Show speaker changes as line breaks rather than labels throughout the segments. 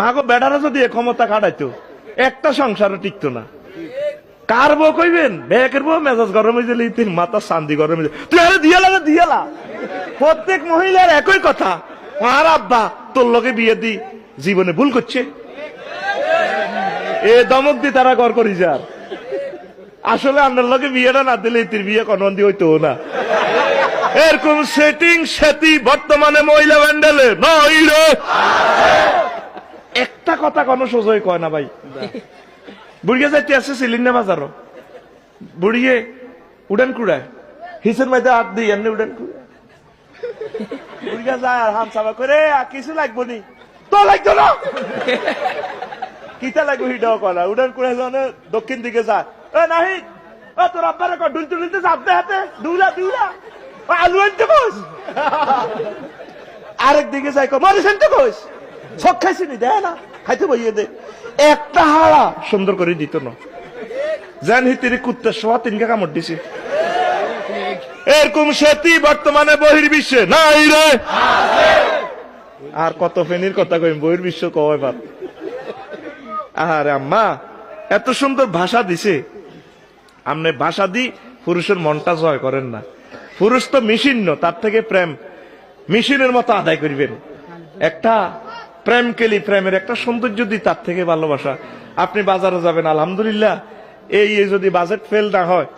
মাগো বেড়ারা যদি এ ক্ষমতা কাটাইতো একটা সংসারও টিকতো না। কার বউ কইবেন, বেকের বউ মেজাজ গরম হয়ে গেলে তিন মাথা শান্তি গরম হয়ে যায়, তুই আরে দিয়ালা। প্রত্যেক মহিলার একই কথা, আর আব্বা তোর লগে বিয়ে দি জীবনে ভুল করছে, এ দমক দি তারা ঘর করি যার। আসলে আপনার লগে বিয়েটা না দিলে তির বিয়ে কনবন্দি হইতো না। এরকম সেটিং সেটি বর্তমানে মহিলা ব্যান্ডেলে নই রে। একটা কথা কোনো সোজই কয় না ভাই। বুড়িয়ে যাইতে আসছে সিলিন্ডার বাজারও, বুড়িয়ে উড়ান কুড়ায় হিসের মধ্যে হাত দিই এমনি উড়ান কুড়ায় বুড়িয়া যায় আর হাম সাবা করে কিছু লাগবো নি, তো লাগতো না কিতা লাগবো হিটাও করা। উড়ান কুড়ায় দক্ষিণ দিকে যায়, নাহি তোর আব্বার ডুল তুলিতে চাপতে হাতে দুলা আলু আনতে বস। আরেক দিকে যাই মরিস আনতে বস, সব খাইছি নি দেয় না, খাইতে বইয়ে দে। একটা হাড়া সুন্দর করে দিত না, জান হিতির কুত্তার সোয়া তিনকে কামড় দিছে। এরকম সেটি বর্তমানে বহির্বিশ্বে নাই রে। আর কত ফেনির কথা কইম, বহির্বিশ্ব কয় বাপ। আরে আম্মা এত সুন্দর ভাষা দিছে, আপনি ভাষা দি পুরুষের মনটা জয় করেন না। পুরুষ তো মেশিন ন, তার থেকে প্রেম মেশিনের মতো আদায় করবেন। একটা প্রেম কেলি, প্রেমের একটা সৌন্দর্য দি, তার থেকে ভালোবাসা। আপনি বাজারে যাবেন, আলহামদুলিল্লাহ এই যদি বাজেট ফেল না হয়,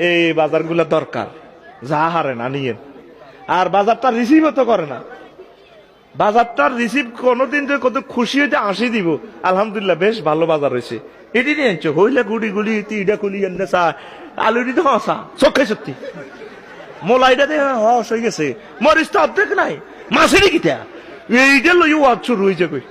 এই বাজারগুলো দরকার, যা হারে না নিয়েন। আর বাজারটা রিসিভ তো করে না, বাজারটার রিসিভ কোনোদিন যে কত খুশি হইতে আসি দিব, আলহামদুলিল্লাহ বেশ ভালো বাজার হয়েছে, এটি নিয়ে আনছো হইলে গুড়ি ইটা খুলি এনে চা আলুটি তো হসা চোখে সত্যি মোলাইটা দিয়ে হস হয়ে গেছে, মরিচ তো অর্ধেক নাই, মাছেরই কিটা এইটা লই ওয়াজ শুরু হয়েছে কই।